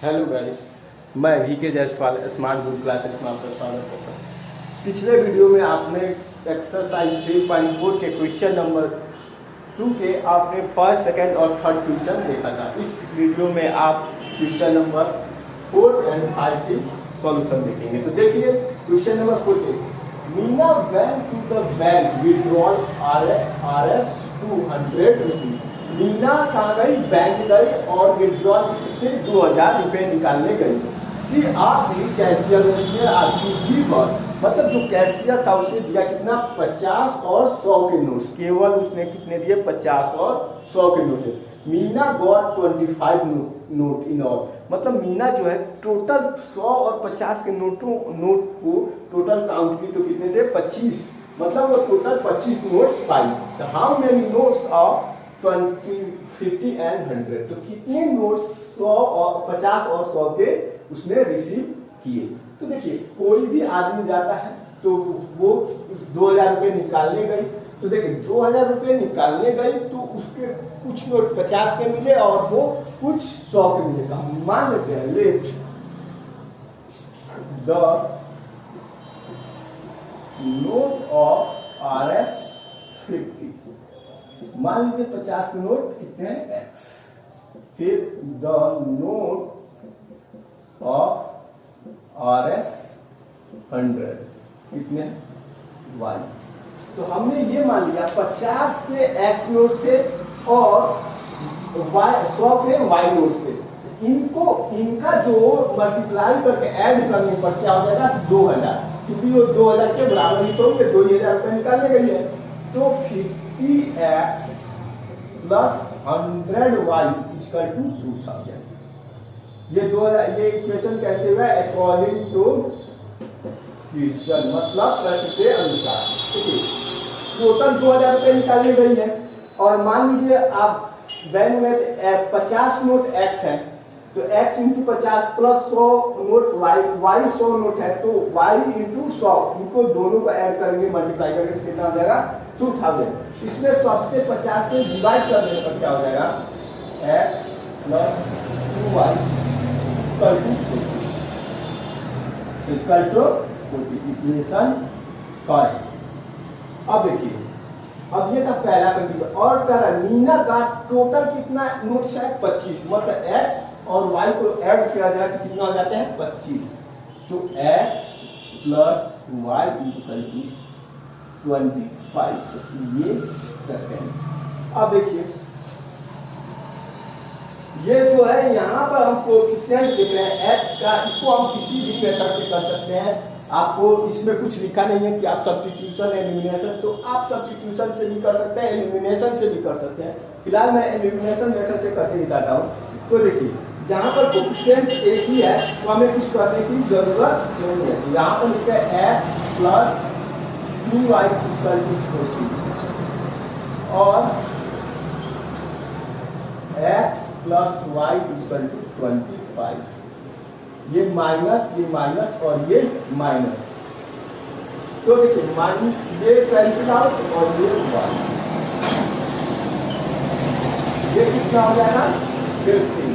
Hello guys, मैं VK Jaiswal smart good classes में आपका स्वागत करता हूँ। पिछले वीडियो में आपने एक्सरसाइज 3.4 के क्वेश्चन नंबर 2 के आपने फर्स्ट, सेकंड और थर्ड क्वेश्चन देखा था। इस वीडियो में आप क्वेश्चन नंबर 4 एंड 5 की सॉल्यूशन देखेंगे। तो देखिए क्वेश्चन नंबर 4 के Meena went to the bank withdrawal RS 200 rupees. Meena कहाँ गई? बैंक गई और विथड्रॉल कितने 2000 रुपये निकालने गई। सी आप ही कैशियर मतलब जो कैशियर था उसने दिया कितना 50 और 100 के नोट्स। केवल उसने कितने दिए 50 और 100 के note. Meena got 25 note in all. मतलब मीना जो है टोटल 100 और 50 के नोट को टोटल काउंट की तो कितने थे 25। मतलब वो total 25 notes pi. How many notes of 20, 50 and 100। तो कितने नोट्स 100 और 50 और 100 के उसने रिसीव किए। तो देखिए कोई भी आदमी जाता है तो वो 2000 रुपये निकालने गई। तो देखिए 2000 रुपये निकालने गई तो उसके कुछ नोट 50 के मिले और वो कुछ 100 के मिलेगा। मान लेते हैं let the note of RS 50। मान लीजिए 50 के नोट कितने हैं X। फिर द नोट ऑफ RS 100 कितने Y। तो हमने ये मान लिया 50 के X नोट थे और 100 के Y नोट थे। इनका जो मल्टीप्लाई करके ऐड करने पर क्या हो जाएगा 2000। क्योंकि वो 2000 के बराबर ही तो 2000 रुपये निकालने गई है। तो 50x plus 100y equal to 2000। ये इक्वेशन कैसे हुआ अकॉर्डिंग टू क्वेश्चन, मतलब प्रश्न के अनुसार। ठीक है, टोटल 2000 रुपये निकालने गई है और मान लीजिए आप बैंक में 50 नोट x है तो x into 50 plus 100 note y 100 note है तो y इंटू 100 इनको दोनों को ऐड करेंगे मल्टीप्लाई करके तो कितना हो जाएगा 2000। इसमें सबसे 50 से डिवाइड कर देने पर क्या हो जाएगा x plus 2y equal to 40। Equation first. अब देखिए अब ये था पहला कंडीशन और कह रहा मीना का टोटल कितना नोट्स है 25। मतलब x और y को ऐड किया जाए तो कितना हो जाते हैं 25। तो x plus y equal to 25। ये सेकेंड। अब देखिए ये जो है यहाँ पर हम कोएफिशिएंट देख रहे हैं x का, इसको हम किसी भी मेथड से कर सकते हैं। आपको इसमें कुछ लिखा नहीं है कि आप सब्स्टिट्यूशन एलिमिनेशन, तो आप सब्स्टिट्यूशन से भी कर सकते हैं एलिमिनेशन से भी कर सकते हैं। फिलहाल मैं एलिमिनेशन मेथड से करके दिखाता हूँ। तो देखिए जहाँ पर कोएफिशिएंट एक ही है तो हमें कुछ करने की जरूरत नहीं है। यहाँ पर लिखा है x plus 2y equal to 40 और x plus y equal to 25। ये माइनस और ये माइनस। तो देखिए ये कैंसिल आउट और ये 1। ये कितना हो जाएगा 15।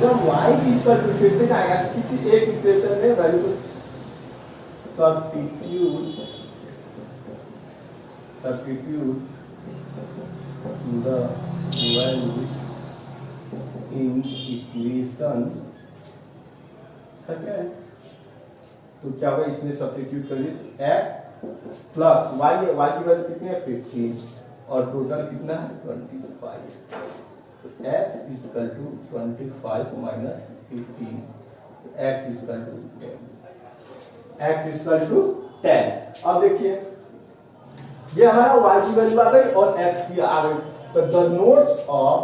जब y इक्वल टू 15 आएगा किसी एक इक्वेशन में वैल्यू को substitute the value in equation second. तो क्या होगा इसमें सब्स्टिट्यूट कर लिए तो x प्लस y की वैल्यू कितनी है 15 और टोटल कितना है 25। तो x इक्वल टू 25 माइनस 15 तो x equal to 10। x equal to 10। अब देखिए ये हमारा y की वैल्यू आ गई और x की आ गई। तो द नोट्स ऑफ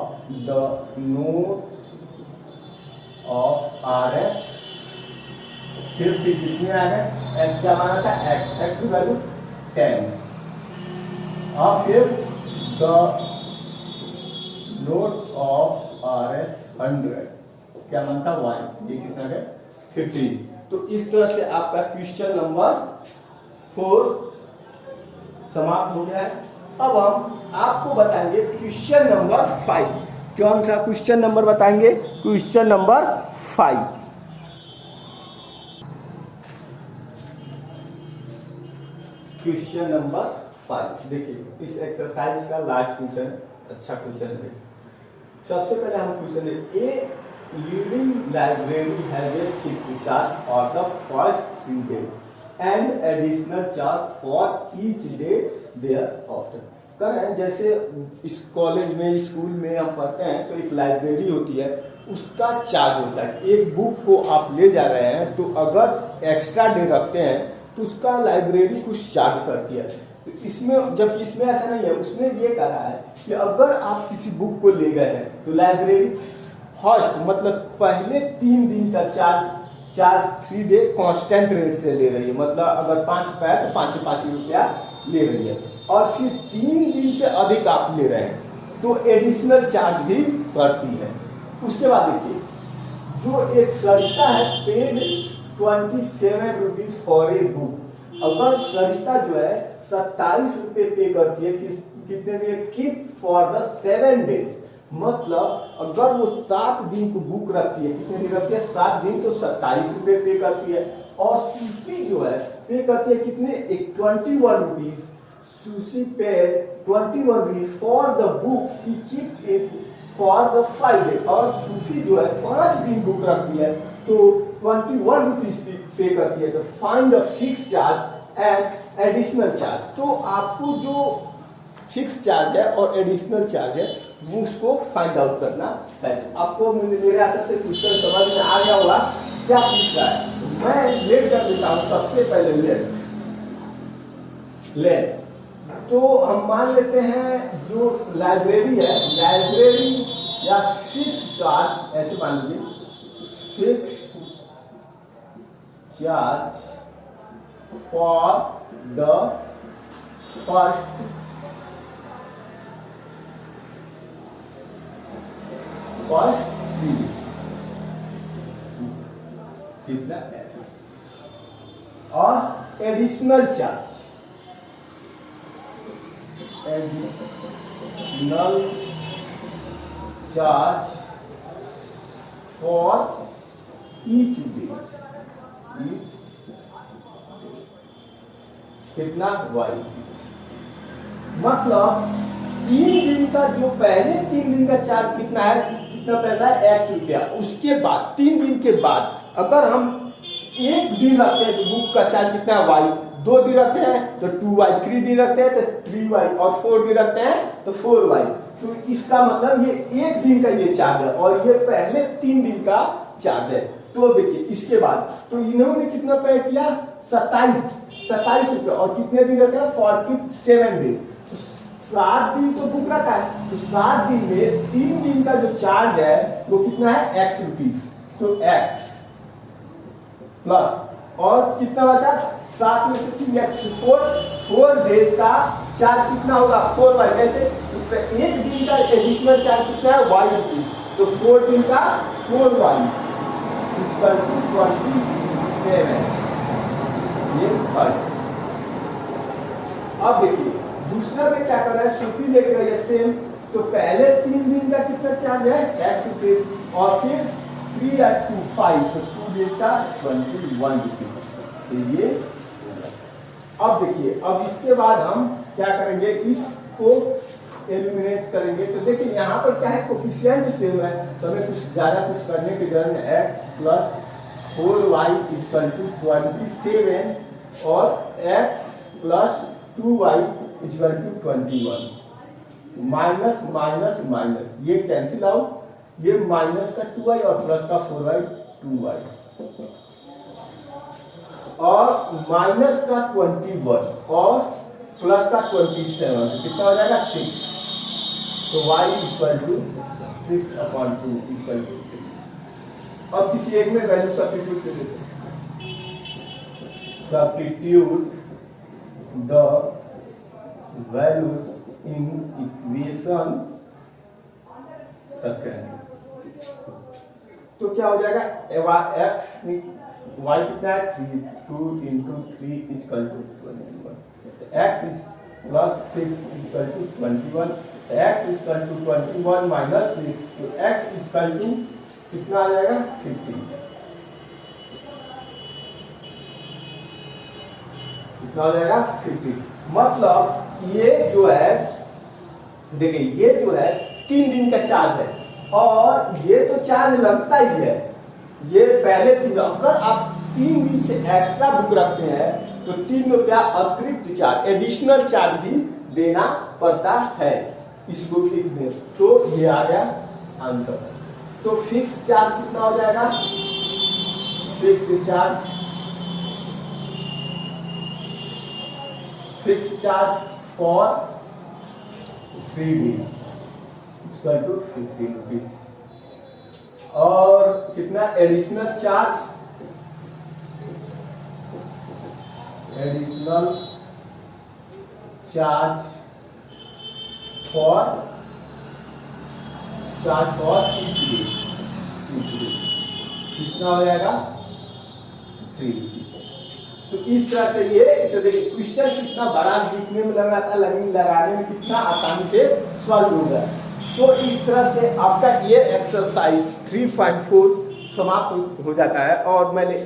RS 50 कितने आ गए x क्या माना था x की वैल्यू 10 और फिर द नोट ऑफ RS 100 क्या मानता y ये कितना है 15। तो इस तरह से आपका क्वेश्चन नंबर 4 समाप्त हो गया है। अब हम आपको बताएंगे क्वेश्चन नंबर 5। कौन सा क्वेश्चन नंबर बताएंगे? Question number 5। क्वेश्चन नंबर 5 देखिए, इस एक्सरसाइज का लास्ट क्वेश्चन अच्छा क्वेश्चन है। सबसे पहले हम क्वेश्चन है, a leading library has a fixed charge for the first 3 days and additional charge for each day thereafter. कर रहे हैं जैसे इस कॉलेज में, स्कूल में हम पढ़ते हैं तो एक लाइब्रेरी होती है, उसका चार्ज होता है। एक बुक को आप ले जा रहे हैं तो अगर एक्स्ट्रा डे रखते हैं तो उसका लाइब्रेरी कुछ चार्ज करती है। तो इसमें, जबकि इसमें ऐसा नहीं है, उसमें ये कहा है कि अगर आप किसी बुक को ले गए हैं तो लाइब्रेरी फर्स्ट मतलब पहले 3 दिन का चार्ज 3 डे कांस्टेंट रेट से ले रही है। मतलब अगर 5 रुपया है तो 5 रुपया ले रही है, और फिर 3 दिन से अधिक आप ले रहे हैं तो एडिशनल चार्ज भी करती है। उसके बाद देखिए, जो एक सरिता है paid 27 rupees for a book. अगर सरिता जो है 27 रुपये पे करती है कितने दिन? Keep for the 7 days। मतलब अगर वो 7 दिन को बुक रखती है, कितने दिन रखती है? 7 दिन, तो 27 रुपये पे करती है। और सुशी जो है पे करती है कितने? 21 rupees. Sushi paid 21 rupees for the book he keep it for the 5 days। और सुशी जो है 5 दिन बुक रखती है तो 21 रुपीज पे करती है। तो find the fix charge and additional charge. तो आपको जो फिक्स चार्ज है और एडिशनल चार्ज है वो उसको फाइंड आउट करना है। आपको मेरे आशा से क्वेश्चन समझ में आ गया होगा क्या पूछ रहा है। मैं लेट कर देता हूँ। सबसे पहले लेट तो हम मान लेते हैं जो लाइब्रेरी है, लाइब्रेरी या फिक्स चार्ज, ऐसे मान लीजिए fix charge for the first कितना है, और additional charge for each day, कितना? वाई। मतलब 3 दिन का जो पहले 3 दिन का चार्ज कितना है, कितना पैसा है? X रुपया। उसके बाद 3 दिन के बाद अगर हम 1 दिन रखते हैं तो बुक का चार्ज कितना है? Y। 2 दिन रखते हैं तो 2y, 3 दिन रखते हैं तो 3y, और 4 दिन रखते हैं तो 4y। तो इसका मतलब ये 1 दिन का ये चार्ज है और ये पहले 3 दिन का चार्ज है। तो देखिए इसके बाद तो इन्होंने कितना पे किया? 27 रुपये, और कितने दिन रखते हैं? 47 दिन। 7 दिन तो बुक रखा है, तो 7 दिन में 3 दिन का जो चार्ज है वो कितना है? X rupees. तो X प्लस और कितना बचा? 7 में से 3x, 4 डेज का चार्ज कितना होगा? 4y। कैसे? तो 1 दिन का एडिशनल चार्ज कितना है? Y rupees. तो 4 दिन का 4y इक्वल टू 27। ये फर्क। अब देखिए दूसरा में क्या कर रहा है? सूपी लेकर ये सेम। तो पहले 3 दिन का कितना चार्ज है? X रुपीज, और फिर 3 और 2 5, तो 2 डेज का 21 रुपीज। तो ये अब देखिए, अब इसके बाद हम क्या करेंगे? इसको एलिमिनेट करेंगे। तो देखिए यहाँ पर क्या है? कोफिशिएंट सेम है, तो हमें कुछ ज्यादा कुछ करने की जरूरत है। X plus 4y equal to 27 और X plus 2y equal to 21। Minus minus minus ये कैंसिल आउट, ये माइनस का 2y और प्लस का 4y 2y, और माइनस का 21 और प्लस का 27, तो कितना हो जाएगा? 6। तो y equal to 6/2 equal to 6। अब किसी एक में वैल्यू सब्स्टिट्यूट कर देते हैं। Substitute the values in equation second. तो क्या हो जाएगा? x y कितना है? 3, 2 into 3 equal to 21। x plus 6 equal to 21 x equal to 21 minus 3, तो x इक्वल टू कितना आ जाएगा 50, कितना हो जाएगा 50। मतलब ये जो है देखिए ये जो है 3 दिन का चार्ज है और ये तो चार्ज लगता ही है, ये पहले दिन अगर आप 3 दिन से एक्स्ट्रा बुक रखते हैं तो 3 रुपया अतिरिक्त चार्ज एडिशनल चार्ज भी देना पड़ता है इस बुक में। तो ये आ गया आंसर। तो फिक्स चार्ज कितना हो जाएगा, फिक्स चार्ज फॉर 3 दिन इक्वल टू 50 रुपीज और कितना एडिशनल चार्ज फॉर कितना हो जाएगा 3 रुपीज। तो इस तरह से ये इसे देखिए क्वेश्चन कितना बड़ा दिखने में लग रहा था लेकिन लगाने में कितना आसानी से सॉल्व हो गया। तो इस तरह से आपका ये एक्सरसाइज 3.4 समाप्त हो जाता है और मैंने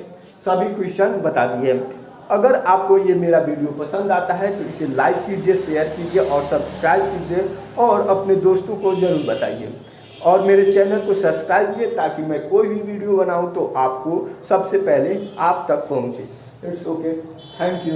सभी क्वेश्चन बता दिए। अगर आपको ये मेरा वीडियो पसंद आता है तो इसे लाइक कीजिए, शेयर कीजिए और सब्सक्राइब कीजिए और अपने दोस्तों को जरूर बताइए और मेरे चैनल को सब्सक्राइब कीजिए ताकि मैं कोई भी वीडियो बनाऊं तो आपको सबसे पहले आप तक पहुंचे। It's okay, thank you.